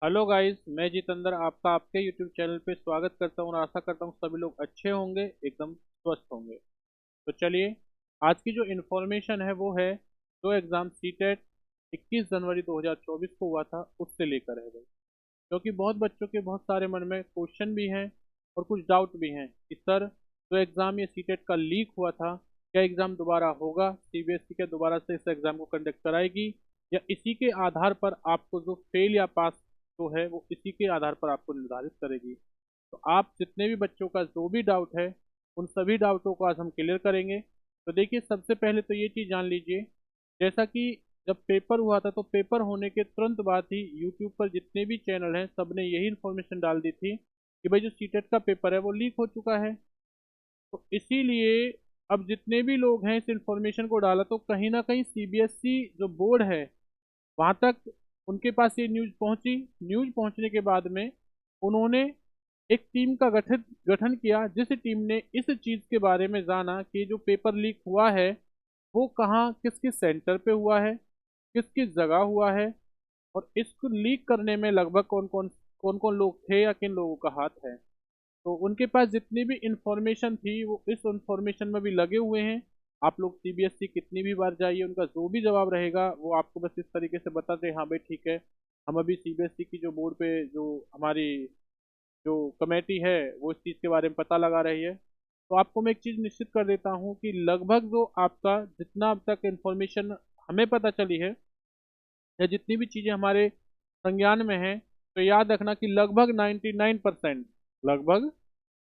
Hello guys, मैं जितेंद्र आपका आपके यूट्यूब चैनल पे स्वागत करता हूँ और आशा करता हूँ सभी लोग अच्छे होंगे, एकदम स्वस्थ होंगे। तो चलिए, आज की जो इन्फॉर्मेशन है वो है जो एग्ज़ाम सीटेट 21 जनवरी 2024 को हुआ था उससे लेकर है भाई। क्योंकि बहुत बच्चों के बहुत सारे मन में क्वेश्चन भी हैं और कुछ डाउट भी हैं कि सर, जो एग्ज़ाम ये सीटेट का लीक हुआ था, क्या एग्ज़ाम दोबारा होगा? सीबीएसई क्या दोबारा से इस एग्ज़ाम को कंडक्ट कराएगी, या इसी के आधार पर आपको जो फेल या पास जो है वो इसी के आधार पर आपको निर्धारित करेगी? तो आप जितने भी बच्चों का जो भी डाउट है, उन सभी डाउटों को आज हम क्लियर करेंगे। तो देखिए, सबसे पहले तो ये चीज़ जान लीजिए, जैसा कि जब पेपर हुआ था तो पेपर होने के तुरंत बाद ही यूट्यूब पर जितने भी चैनल हैं सब ने यही इन्फॉर्मेशन डाल दी थी कि भाई जो सीटेट का पेपर है वो लीक हो चुका है। तो इसीलिए अब जितने भी लोग हैं इस इन्फॉर्मेशन को डाला, तो कहीं ना कहीं सीबीएसई जो बोर्ड है वहां तक उनके पास ये न्यूज़ पहुंची। न्यूज़ पहुंचने के बाद में उन्होंने एक टीम का गठन गठन किया, जिस टीम ने इस चीज़ के बारे में जाना कि जो पेपर लीक हुआ है वो कहाँ किस किस सेंटर पे हुआ है, किस किस जगह हुआ है, और इसको लीक करने में लगभग कौन कौन लोग थे या किन लोगों का हाथ है। तो उनके पास जितनी भी इंफॉर्मेशन थी वो इस इंफॉर्मेशन में भी लगे हुए हैं। आप लोग सीबीएसई कितनी भी बार जाइए, उनका जो भी जवाब रहेगा वो आपको बस इस तरीके से बताते हैं, हाँ भाई ठीक है, हम अभी सीबीएसई की जो बोर्ड पे जो हमारी जो कमेटी है वो इस चीज़ के बारे में पता लगा रही है। तो आपको मैं एक चीज़ निश्चित कर देता हूँ कि लगभग जो आपका जितना अब तक इंफॉर्मेशन हमें पता चली है, या जितनी भी चीज़ें हमारे संज्ञान में हैं, तो याद रखना कि लगभग 99%, लगभग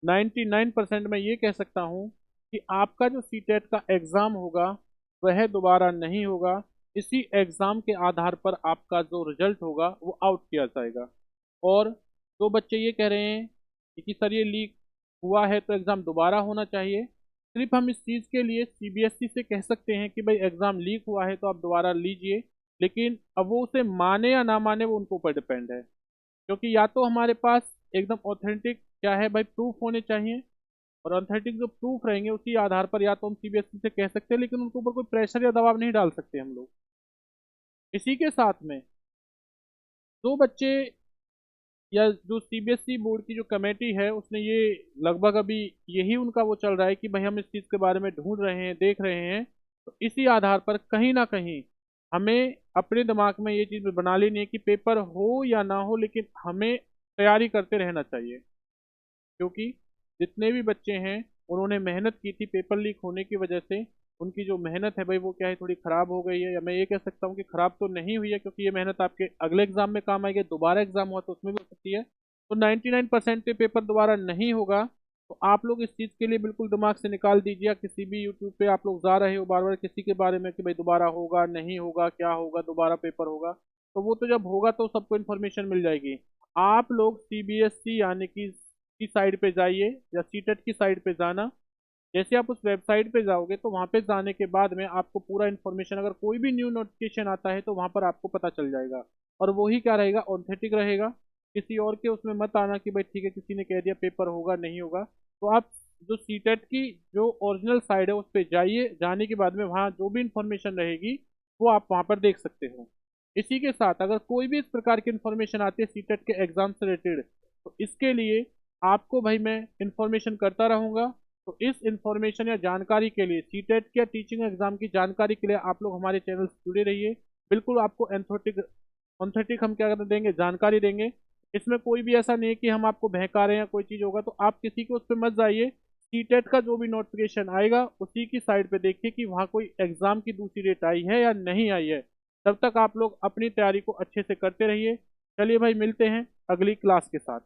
99% मैं ये कह सकता हूँ कि आपका जो सीटेट का एग्ज़ाम होगा वह दोबारा नहीं होगा। इसी एग्ज़ाम के आधार पर आपका जो रिजल्ट होगा वो आउट किया जाएगा। और जो बच्चे ये कह रहे हैं कि सर ये लीक हुआ है तो एग्ज़ाम दोबारा होना चाहिए, सिर्फ हम इस चीज़ के लिए सीबीएसई से कह सकते हैं कि भाई एग्ज़ाम लीक हुआ है तो आप दोबारा लीजिए। लेकिन अब वो उसे माने या ना माने वो उनके ऊपर डिपेंड है। क्योंकि या तो हमारे पास एकदम ऑथेंटिक क्या है भाई प्रूफ होने चाहिए, और ऑथेंटिक जो प्रूफ रहेंगे उसी आधार पर या तो हम सीबीएसई से कह सकते हैं, लेकिन उनके ऊपर कोई प्रेशर या दबाव नहीं डाल सकते हम लोग। इसी के साथ में जो बच्चे या जो सीबीएसई बोर्ड की जो कमेटी है उसने ये लगभग अभी यही उनका वो चल रहा है कि भाई हम इस चीज़ के बारे में ढूंढ रहे हैं, देख रहे हैं। तो इसी आधार पर कहीं ना कहीं हमें अपने दिमाग में ये चीज़ बना लेनी है कि पेपर हो या ना हो, लेकिन हमें तैयारी करते रहना चाहिए। क्योंकि जितने भी बच्चे हैं उन्होंने मेहनत की थी, पेपर लीक होने की वजह से उनकी जो मेहनत है भाई वो क्या है, थोड़ी ख़राब हो गई है, या मैं ये कह सकता हूँ कि ख़राब तो नहीं हुई है, क्योंकि ये मेहनत आपके अगले एग्जाम में काम आएगी। दोबारा एग्जाम हुआ तो उसमें भी हो सकती है। तो 99% पे पेपर दोबारा नहीं होगा। तो आप लोग इस चीज़ के लिए बिल्कुल दिमाग से निकाल दीजिए। किसी भी यूट्यूब पे आप लोग जा रहे हो बार बार किसी के बारे में कि भाई दोबारा होगा नहीं होगा क्या होगा दोबारा पेपर होगा, तो वो तो जब होगा तो सबको इन्फॉर्मेशन मिल जाएगी। आप लोग सीबीएसई यानी कि की साइड पे जाइए या सीटेट की साइड पे जाना। जैसे आप उस वेबसाइट पे जाओगे तो वहाँ पे जाने के बाद में आपको पूरा इन्फॉर्मेशन, अगर कोई भी न्यू नोटिफिकेशन आता है तो वहाँ पर आपको पता चल जाएगा। और वही क्या रहेगा, ऑथेंटिक रहेगा। किसी और के उसमें मत आना कि भाई ठीक है किसी ने कह दिया पेपर होगा नहीं होगा। तो आप जो सीटेट की जो ओरिजिनल साइड है उस पर जाइए, जाने के बाद में वहाँ जो भी इंफॉर्मेशन रहेगी वो आप वहाँ पर देख सकते हो। इसी के साथ अगर कोई भी इस प्रकार की इंफॉर्मेशन आती है सीटेट के एग्जाम से रिलेटेड, तो इसके लिए आपको भाई मैं इंफॉर्मेशन करता रहूँगा। तो इस इंफॉर्मेशन या जानकारी के लिए, सीटेट या टीचिंग एग्जाम की जानकारी के लिए आप लोग हमारे चैनल से जुड़े रहिए। बिल्कुल आपको एंथोटिक ऑथेंटिक हम क्या कर देंगे, जानकारी देंगे। इसमें कोई भी ऐसा नहीं है कि हम आपको बहका रहे हैं या कोई चीज़ होगा, तो आप किसी को उस पर मत जाइए। सीटेट का जो भी नोटिफिकेशन आएगा उसी की साइड पे देखिए कि वहाँ कोई एग्जाम की दूसरी डेट आई है या नहीं आई है। तब तक आप लोग अपनी तैयारी को अच्छे से करते रहिए। चलिए भाई, मिलते हैं अगली क्लास के साथ।